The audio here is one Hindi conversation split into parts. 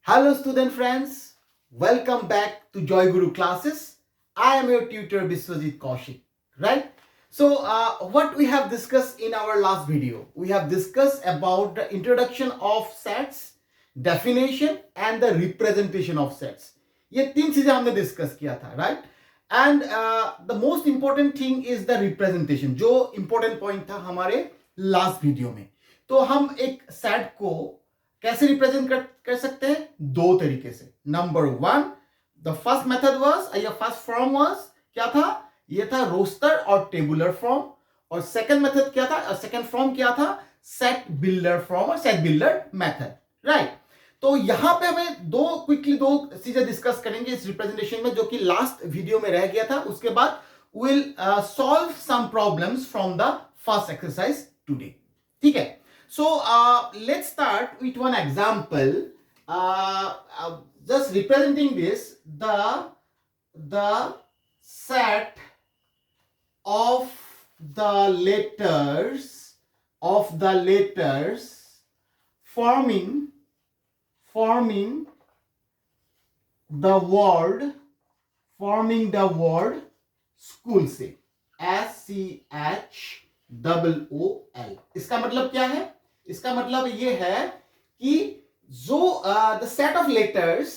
Hello student friends, welcome back to Joy Guru classes. I am your tutor Biswajit Kaushik, right? So what we have discussed in our last video, we have discussed about the introduction of sets, definition and the representation of sets. ये तीन चीजें हमने डिस्कस किया था, right? And the most important thing is the representation, जो important point था हमारे last video में. तो हम एक सेट को कैसे रिप्रेजेंट कर सकते हैं? दो तरीके से. Number one, the first method was या फर्स्ट फॉर्म वाज क्या था? ये था रोस्टर और टेबुलर फॉर्म. और सेकंड मेथड क्या था? सेकंड फॉर्म क्या था? सेट बिल्डर फॉर्म और सेट बिल्डर मेथड, राइट? तो यहां पे हमें दो चीजें डिस्कस करेंगे इस रिप्रेजेंटेशन में, जो कि लास्ट वीडियो में रह गया था. उसके बाद will solve some problems from the first exercise today. ठीक है. So let's start with one example. Just representing this, the set of the letters forming the word school से SCHOOL. इसका मतलब क्या है? इसका मतलब ये है कि जो द सेट ऑफ लेटर्स,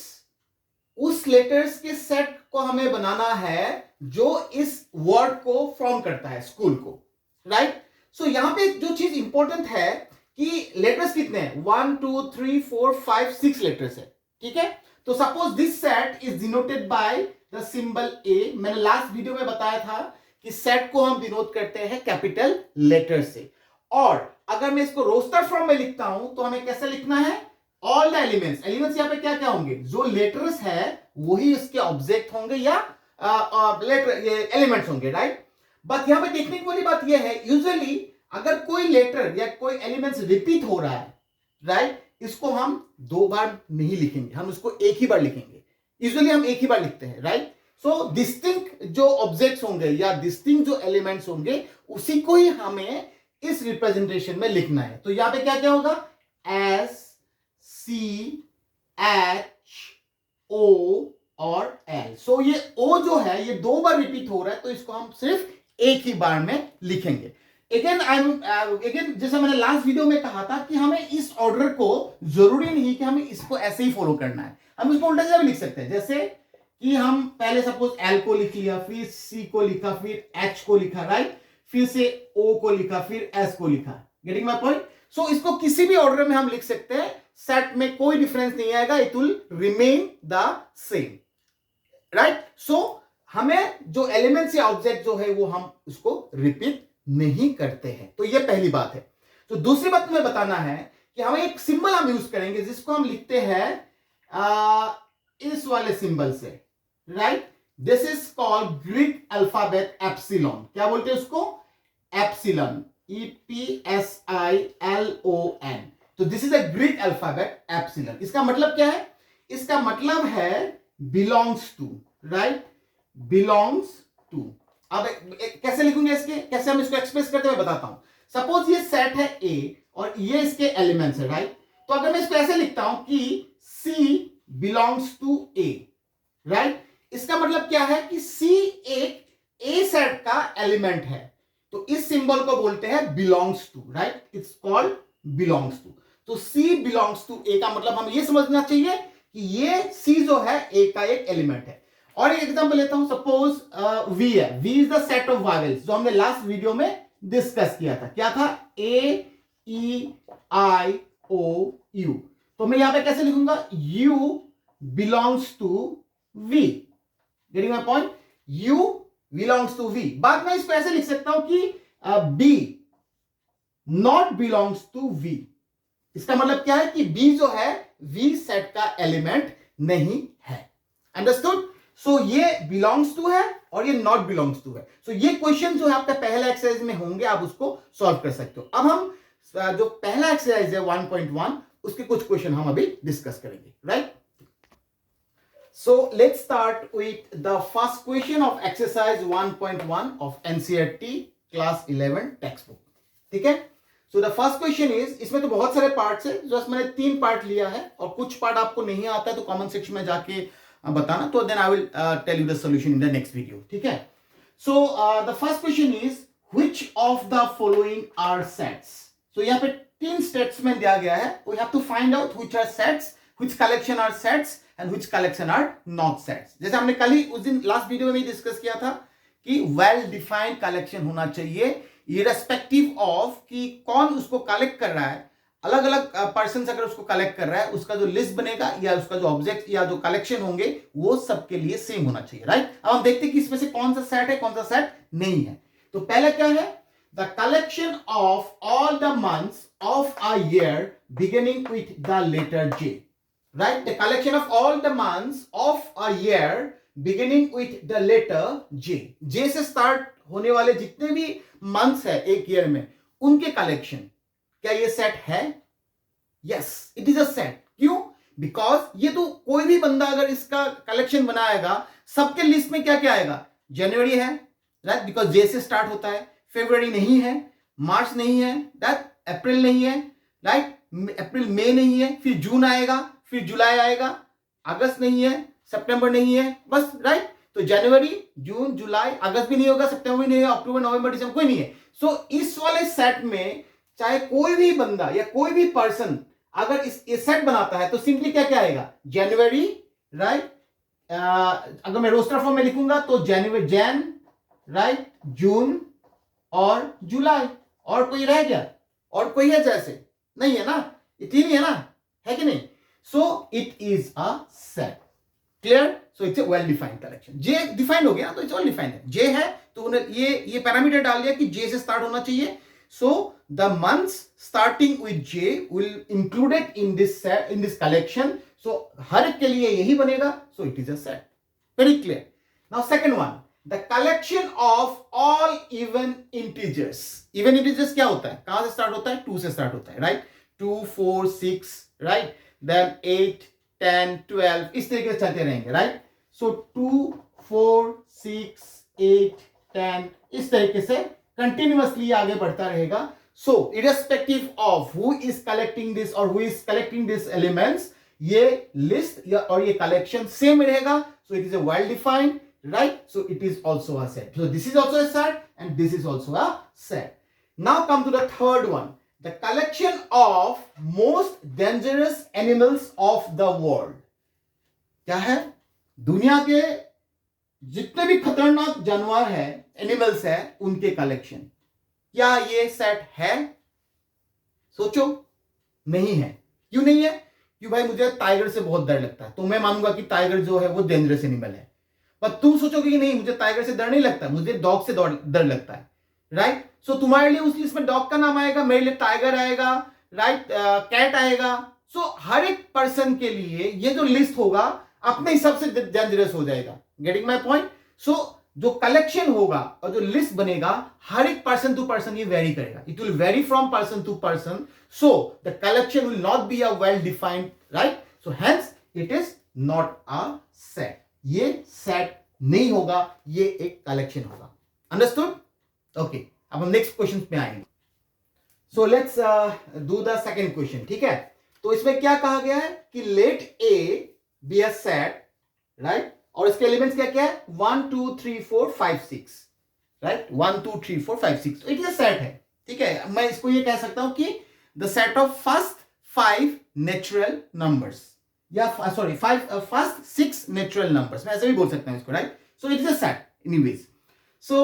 उस लेटर्स के सेट को हमें बनाना है जो इस वर्ड को फॉर्म करता है, स्कूल को, राइट? सो यहां पे जो चीज इंपॉर्टेंट है कि लेटर्स कितने हैं? 1 2 3 4 5 6 लेटर्स है. ठीक है. तो suppose this set is denoted by the symbol A. मैंने लास्ट वीडियो में बताया था कि सेट को हम डिनोट करते हैं कैपिटल लेटर से. और अगर मैं इसको रोस्टर फॉर्म में लिखता हूं तो हमें कैसे लिखना है? All the elements. एलिमेंट्स यहां पे क्या क्या होंगे? जो लेटर्स है वही इसके ऑब्जेक्ट होंगे या लेटर एलिमेंट्स होंगे, राइट? बट यहां पे देखने वाली बात यह है, यूजुअली अगर कोई लेटर या कोई एलिमेंट्स रिपीट हो रहा है, राइट, इसको हम दो बार नहीं लिखेंगे, हम इसको एक ही बार लिखेंगे. यूजुअली हम एक ही बार लिखते हैं, राइट? सो डिस्टिंक्ट जो ऑब्जेक्ट्स होंगे या डिस्टिंक्ट जो एलिमेंट्स होंगे उसी को ही हमें इस रिप्रेजेंटेशन में लिखना है. तो यहां पे क्या क्या होगा? S C H O और L. सो ये O जो है ये दो बार रिपीट हो रहा है, तो इसको हम सिर्फ एक ही बार में लिखेंगे. अगेन जैसे मैंने लास्ट वीडियो में कहा था कि हमें इस ऑर्डर को जरूरी नहीं कि हमें इसको ऐसे ही फॉलो करना है, हम इसको उल्टा सीधा भी लिख सकते हैं. जैसे कि हम पहले सपोज L को लिख लिया, फिर C को लिखा, फिर H को लिखा, राइट? फिर से O को लिखा, फिर S को लिखा. Getting my point? सो इसको किसी भी ऑर्डर में हम लिख सकते हैं, सेट में कोई डिफरेंस नहीं आएगा, it will remain the same, right? So हमें जो एलिमेंट्स या ऑब्जेक्ट जो है वो हम उसको रिपीट नहीं करते हैं. तो ये पहली बात है. तो दूसरी बात तुम्हें बताना है कि हमें एक सिंबल हम यूज करेंगे जिसको हम लिखते हैं इस वाले सिंबल से, right? This is called Greek alphabet epsilon. क्या बोलते हैं उसको? एप्सिलॉन. EPSILON. तो this is a Greek alphabet epsilon. इसका मतलब क्या है? इसका मतलब है belongs to, right? Belongs to. अब कैसे लिखूंगे इसके, कैसे हम इसको एक्सप्रेस करते हुए बताता हूं. सपोज ये सेट है ए और ये इसके एलिमेंट्स है, राइट? तो अगर मैं इसको ऐसे लिखता हूं कि C belongs to A, right? इसका मतलब क्या है कि C एक A सेट का एलिमेंट है, तो इस सिंबल को बोलते हैं belongs to, right? It's called belongs to. तो C बिलोंग्स टू A का मतलब हम ये समझना चाहिए कि ये C जो है A का एक एलिमेंट है. और एक एग्जांपल लेता हूं, सपोज V है. V is the set of vowels जो हमने लास्ट वीडियो में डिस्कस किया था. क्या था? A E I O U. तो मैं यहां पे कैसे लिखूंगा? U belongs to V. Getting my point? U belongs to V. बाद में इसको ऐसे लिख सकता हूं कि B not belongs to V. इसका मतलब क्या है कि B जो है V सेट का एलिमेंट नहीं है. अंडरस्टूड? सो ये बिलोंग्स टू है और ये नॉट बिलोंग्स टू है. सो ये क्वेश्चन जो है आपका पहला एक्सरसाइज में होंगे, आप उसको सॉल्व कर सकते हो. अब हम जो पहला एक्सरसाइज है 1.1 उसके कुछ क्वेश्चन हम अभी डिस्कस करेंगे, right? So let's start with the first question of exercise 1.1 of NCERT class 11 text book. ठीक है. So the first question is, इसमें तो बहुत सारे पार्ट्स है, जस्ट मैंने 3 पार्ट लिया है और कुछ पार्ट आपको नहीं आता है तो कमेंट सेक्शन में जाके बताना, तो then I will tell you the solution in the next video, ठीक है। So the first question is which of the following are sets. So यहाँ पे 3 स्टेटमेंट दिया गया है, we have to find out which are sets, which collection are sets and which collection are not sets. जैसे हमने कल ही उस दिन लास्ट वीडियो में भी डिस्कस किया था कि वेल डिफाइंड कलेक्शन होना चाहिए, इररेस्पेक्टिव ऑफ कि कौन उसको कलेक्ट कर रहा है। अलग अलग पर्सन अगर उसको कलेक्ट कर रहा है, उसका जो लिस्ट बनेगा या उसका जो ऑब्जेक्ट या जो कलेक्शन होंगे वो सबके लिए सेम होना चाहिए, राइट। अब हम देखते हैं कि इसमें से कौन सा सेट है, कौन सा सेट नहीं है। तो पहले क्या है, the collection of all the months of a year beginning with the letter J, right. The collection of all the months of a year beginning with the letter J, J से स्टार्ट होने वाले जितने भी मंथ्स है एक ईयर में, उनके कलेक्शन, क्या ये सेट है? Yes, it is a set. क्यों? बिकॉज ये तो कोई भी बंदा अगर इसका कलेक्शन बनाएगा, सबके लिस्ट में क्या क्या आएगा? जनवरी है, राइट, बिकॉज जे से स्टार्ट होता है, फेब्रुवरी नहीं है, मार्च नहीं है, राइट, अप्रैल नहीं है, राइट, अप्रैल मई नहीं है, फिर जून आएगा, फिर जुलाई आएगा, अगस्त नहीं है, सितंबर नहीं है, बस, राइट। तो जनवरी, जून, जुलाई, अगस्त भी नहीं होगा, सितंबर भी नहीं होगा, अक्टूबर, नवंबर, दिसंबर कोई नहीं है। सो इस वाले सेट में चाहे कोई भी बंदा या कोई भी पर्सन अगर इस सेट बनाता है तो सिंपली क्या क्या आएगा? जनवरी, राइट, अगर मैं रोस्टर फॉर्म में लिखूंगा तो जनवरी, जैन, राइट, जून और जुलाई। और कोई रह गया? और कोई है जैसे? नहीं है ना, इतनी है ना, है कि नहीं? सो it is a set. Clear? So it's a well defined collection. J defined हो गया ना, तो इट्स वेल डिफाइंड है। जे है तो उन्हें ये पैरामीटर डाल दिया कि जे से स्टार्ट होना चाहिए। So the months starting with J will included in this set, in this collection. So हर एक के लिए यही बनेगा। So it is a set. Very clear. Now second one, the collection of all even integers. Even integers क्या होता है? कहां से स्टार्ट होता है? 2 से स्टार्ट होता है, राइट। 2, 4, 6, राइट, देन 8, 10, 12, इस तरीके से चलते रहेंगे, राइट। सो 2, 4, 6, 8, 10, इस तरीके से कंटिन्यूअसली आगे बढ़ता रहेगा। So irrespective of who is collecting this और who is collecting this elements, ये लिस्ट या और ये कलेक्शन सेम रहेगा। So it is a well defined, right. So it is also a set. So this is also a set and this is also a set. Now come to the third one, the collection of most dangerous animals of the world। क्या है? दुनिया के जितने भी खतरनाक जानवर है, एनिमल्स है, उनके कलेक्शन। क्या ये सेट है? सोचो, नहीं है। क्यों नहीं है? क्यों भाई, मुझे टाइगर से बहुत डर लगता है, तो मैं मानूंगा कि टाइगर जो है वो डेंजरस एनिमल है। पर तुम सोचोगे कि नहीं, मुझे टाइगर से डर नहीं लगता, मुझे डॉग से डर लगता है, राइट। सो तुम्हारे लिए उस लिस्ट में डॉग का नाम आएगा, मेरे लिए टाइगर आएगा, राइट, कैट आएगा। सो हर एक पर्सन के लिए ये जो लिस्ट होगा अपने हिसाब से डेंजरस हो जाएगा। Getting my point? सो जो कलेक्शन होगा और जो लिस्ट बनेगा, हर एक पर्सन टू पर्सन ये वेरी करेगा। It will vary from person to person. So the collection will not be a well defined, right. So hence it is not a set. ये सेट नहीं होगा, ये एक कलेक्शन होगा। अंडरस्टूड? ओके, अब हम नेक्स्ट क्वेश्चन पे आएंगे। So let's do the second question, ठीक है। तो इसमें क्या कहा गया है कि let A B a set, right, और इसके एलिमेंट्स क्या क्या है? 1, 2, 3, 4, 5, 6, राइट। 1, 2, 3, 4, 5, 6, तो इट इज अ सेट है, ठीक है। मैं इसको ये कह सकता हूं कि the set of first 5 natural numbers, या सॉरी फर्स्ट 6 नेचुरल नंबर्स, मैं ऐसे भी बोल सकता हूं इसको, right. So it is a set anyways. So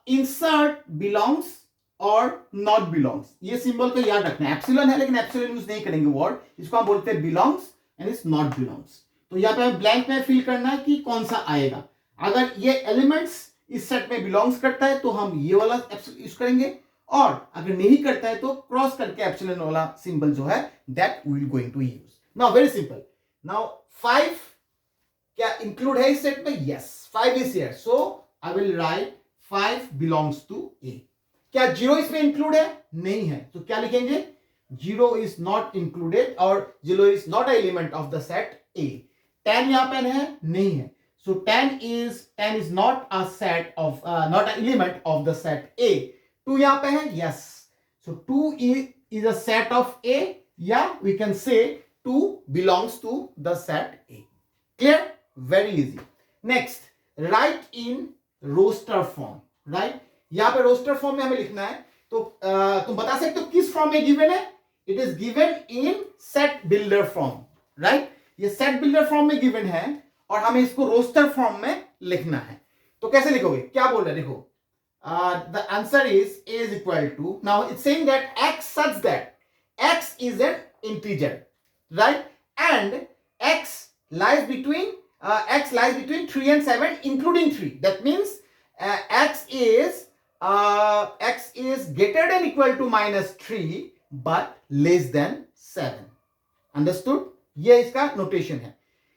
insert belongs और नॉट बिलोंग्स, ये सिंबल को याद रखना है। एप्सिलॉन है लेकिन एप्सिलॉन यूज नहीं करेंगे वर्ड, इसको हम बोलते हैं belongs and is not belongs. तो यहाँ पे हमें ब्लैंक में फिल करना है कि कौन सा आएगा। अगर ये एलिमेंट्स इस सेट में बिलोंग्स करता है तो हम ये वाला यूज करेंगे, और अगर नहीं करता है तो क्रॉस करके एप्सिलॉन वाला सिंबल जो है that we will going to use. Now very simple. Now 5 क्या इंक्लूड है इस सेट में? Yes, 5 is here. So I will write 5 belongs to A। क्या 0 इसमें इंक्लूड है? नहीं है, तो क्या लिखेंगे? 0 is not included और 0 is not an element of the set A। 10 यहां पे है? नहीं है, so 10 is not a set of not an element of the set A। 2 यहां पे है? yes, So 2 is a set of A. Yeah, we can say 2 belongs to the set A. Clear? Very easy. Next, write in roster form. Right? यहाँ पे roster form में हमें लिखना है. तो तुम बता सकते हो किस फॉर्म में गिवन है? It is given in set builder form. Right? ये set builder form में गिवन है और हमें इसको roster form में लिखना है. तो कैसे लिखोगे? क्या बोल रहे हैं? देखो. The answer is A is equal to, now it's saying that x such that x is an integer, right? And x lies between 3 and 7 including 3. That means x is greater than equal to minus 3 but less than 7. Understood? ये इसका notation है.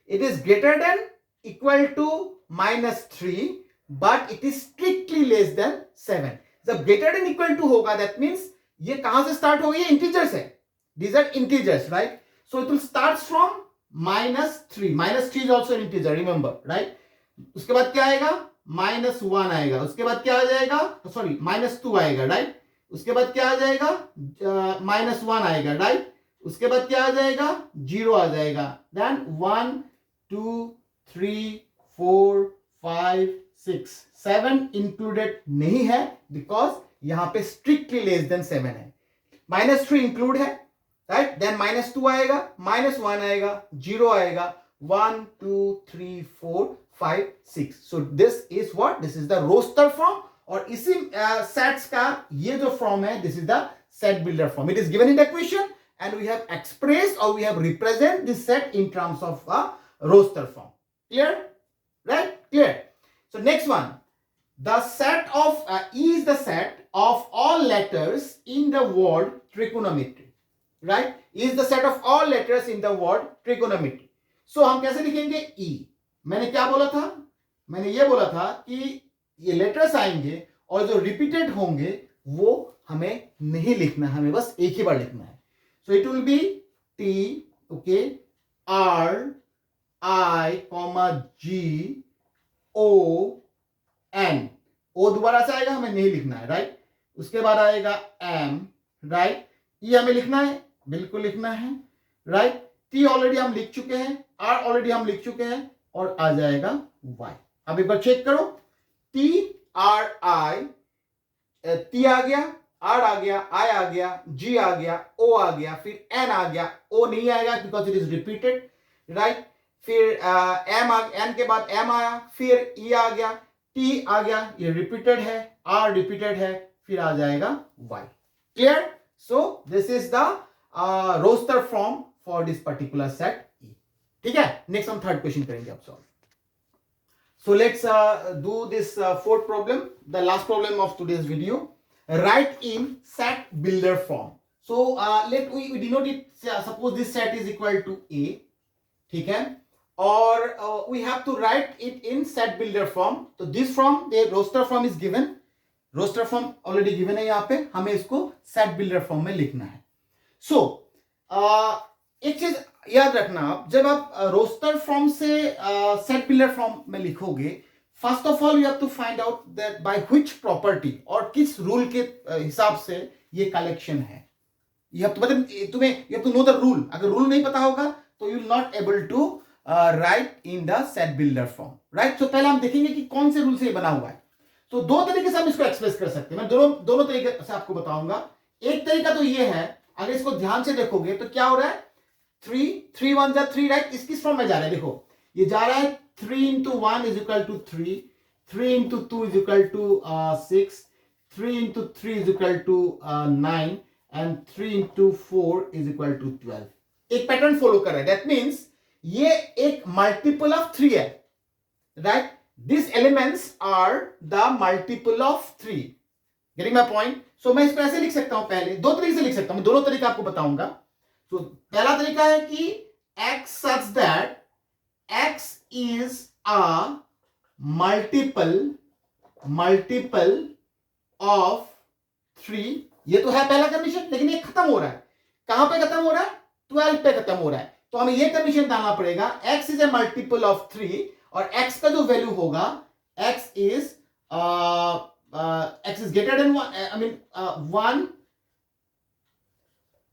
It is greater than equal to minus 3 but it is strictly less than 7. जब greater than equal to होगा, that means ये कहां से start होगी? इंटीजर्स है. These are integers, right? So it will start from minus 3. Minus 3 is also an integer, remember, right? उसके बाद क्या आएगा? minus 1 आएगा. उसके बाद क्या आ जाएगा? Sorry, minus 2 आएगा, right? उसके बाद क्या आ जाएगा? minus 1 आएगा, right? उसके बाद क्या आ जाएगा? 0 आ जाएगा. Then 1, 2, 3, 4, 5, 6, 7 इंक्लूडेड नहीं है बिकॉज यहां पे स्ट्रिक्टली लेस देन 7 है. माइनस 3 इंक्लूड है, राइट? देन माइनस 2 आएगा, माइनस 1 आएगा, 0 आएगा, 1, 2, 3, 4, 5, 6. So this is what? This is the roster form. और इसी सेट्स का ये जो फॉर्म है, this is the set builder form. It is given in the equation and we have expressed और we have represent this set in terms of a roster form. Clear? Right? Clear? So next one, the set of E is the set of all letters in the word trigonometry, right? E is the set of all letters in the word trigonometry. So हम कैसे लिखेंगे E? मैंने क्या बोला था? मैंने ये बोला था कि ये लेटर्स आएंगे और जो रिपीटेड होंगे वो हमें नहीं लिखना, हमें बस एक ही बार लिखना है. So it will be T, okay, R, I, G, O, N. O दोबारा से आएगा, हमें नहीं लिखना है, राइट? उसके बाद आएगा M, राइट? E हमें लिखना है, बिल्कुल लिखना है, राइट? T ऑलरेडी हम लिख चुके हैं, R ऑलरेडी हम लिख चुके हैं और आ जाएगा Y. अब एक बार चेक करो. T, R, I, T आ गया, R आ गया, I आ गया, G आ गया, O आ गया, फिर N आ गया. O नहीं आएगा because it is repeated, right? फिर एन के बाद एम आया, फिर ई आ गया, टी आ गया, ये रिपीटेड है, आर रिपीटेड है, फिर आ जाएगा Y. Clear? So this is the roster form for this particular set E. ठीक है? नेक्स्ट हम थर्ड क्वेश्चन करेंगे अब solve. So let's do this fourth problem, the last problem of today's video. Write in set builder form. So let we denote it. Suppose this set is equal to A. ठीक है? और we have to write it in set builder form. तो this form, the roster form is given. roster form already given है यहाँ पे, हमें इसको set builder form में लिखना है. So एक चीज याद रखना, आप जब आप roster form से set builder form में लिखोगे, first of all you have to find out that by which property और किस रूल के हिसाब से ये कलेक्शन है. you have to, मतलब तुम्हें you have to know the rule. अगर रूल नहीं पता होगा तो you will not able to right in the set builder form, right? तो पहले हम देखेंगे कि कौन से रूल से ये बना हुआ है. तो दो तरीके से हम इसको एक्सप्रेस कर सकते हैं. मैं दोनों तरीके से आपको बताऊंगा. एक तरीका तो ये है, अगर इसको ध्यान से देखोगे तो क्या हो रहा है? 3 1 जा 3, राइट? इस किस फॉर्म में जा रहा है? देखो, ये जा रहा है 3 into 1 is equal to 3, 3 into 2 is equal to 6, 3 into 3 is equal to 9 and 3 into 4 is equal to 12. एक पैटर्न फॉलो कर रहा है. दैट मीन्स ये एक मल्टीपल ऑफ 3 है, right? This elements are the multiple of 3. Getting my point? So मैं इसको ऐसे लिख सकता हूं. पहले दो तरीके से लिख सकता हूं, मैं दोनों तरीका आपको बताऊंगा. तो पहला तरीका है कि x such that x is a multiple of 3. ये तो है पहला कंडीशन, लेकिन ये खत्म हो रहा है. कहां पे खत्म हो रहा है? 12 पे खत्म हो रहा है. तो हमें ये कंडीशन डालना पड़ेगा, x is a multiple of 3 और x का जो वैल्यू होगा, x is greater than 1, 1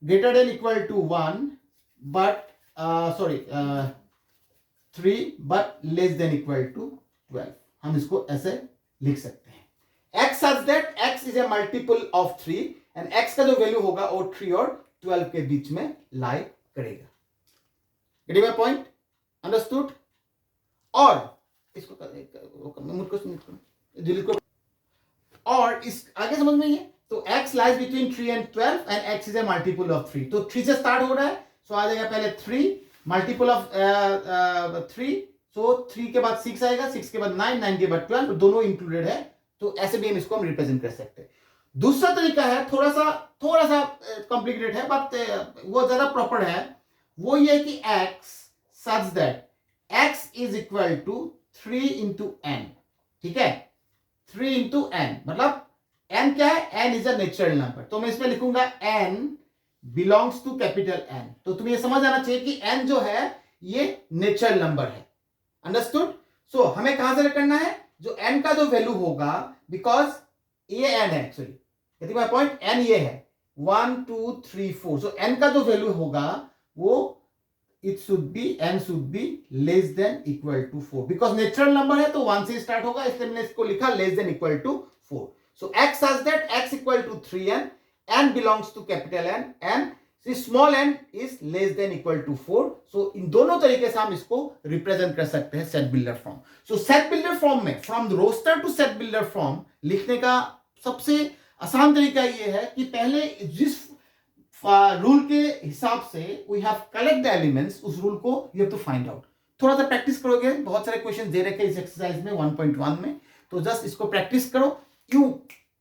greater than equal to 1 but 3 but less than equal to 12. हम इसको ऐसे लिख सकते हैं x such that x is a multiple of 3 and x का जो वैल्यू होगा वो 3 और 12 के बीच में लाई करेगा. Getting my point? Understood? और इसको और इस आगे समझ में ये तो x lies between 3 and 12 and x is a multiple of 3. तो 3 से स्टार्ट हो रहा है, सो आ जाएगा पहले 3 मल्टीपल ऑफ 3, सो 3 के बाद 6 आएगा, 6 के बाद 9, 9 के बाद 12, दोनों इंक्लूडेड है. तो ऐसे भी हम इसको रिप्रेजेंट कर सकते हैं. दूसरा तरीका है थोड़ा सा कॉम्प्लिकेटेड है बट वो ज्यादा प्रॉपर है. वो ये है कि x such that x is equal to 3 into n. ठीक है, 3 into n मतलब n क्या है, n is a natural number. तो मैं इसमें लिखूंगा n belongs to capital N. तो तुम्हें ये समझ आना चाहिए कि n जो है ये नेचुरल नंबर है. अंडरस्टूड? सो हमें कहां से करना है, जो n का जो वैल्यू होगा, बिकॉज ये n है एक्चुअली, यदि माय पॉइंट n ये है 1 2 3 4. सो n का जो वैल्यू होगा वो it should be n should be less than equal to 4 because natural number है तो 1 से स्टार्ट होगा, इसलिए मैंने इसको लिखा less than equal to 4. so x such that x equal to 3n, n belongs to capital N and small n is less than equal to 4. so इन दोनों तरीके से हम इसको रिप्रेजेंट कर सकते हैं set builder form. So set builder form में from roster to set builder form लिखने का सबसे आसान तरीका ये है कि पहले जिस रूल के हिसाब से we have collect the elements, उस रूल को you have to find out. थोड़ा सा प्रैक्टिस करोगे, बहुत सारे क्वेश्चन दे रखे इस एक्सरसाइज में 1.1 में, तो जस्ट इसको प्रैक्टिस करो. क्यों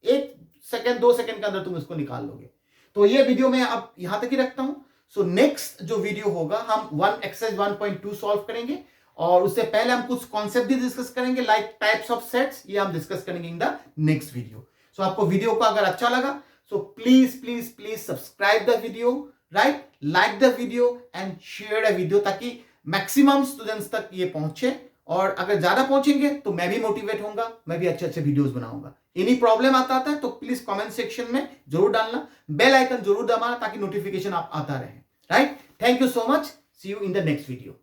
1 सेकंड 2 सेकंड के अंदर तुम इसको निकाल लोगे. तो ये वीडियो मैं अब यहां तक ही रखता हूं. सो नेक्स्ट जो वीडियो होगा हम एक्सरसाइज 1.2 सॉल्व करेंगे और उससे पहले हम कुछ कॉन्सेप्ट भी डिस्कस करेंगे लाइक टाइप्स ऑफ सेट्स. ये हम डिस्कस करेंगे इन द नेक्स्ट वीडियो. सो आपको वीडियो को अगर अच्छा लगा so please subscribe the video, right, like the video and share the video ताकि मैक्सिमम स्टूडेंट्स तक ये पहुंचे. और अगर ज्यादा पहुंचेंगे तो मैं भी मोटिवेट होऊंगा, मैं भी अच्छे वीडियोस बनाऊंगा. एनी प्रॉब्लम आता है तो प्लीज कमेंट सेक्शन में जरूर डालना, बेल आइकन जरूर दबाना ताकि नोटिफिकेशन आप आता रहे. Right, thank you so much, see you in the next video.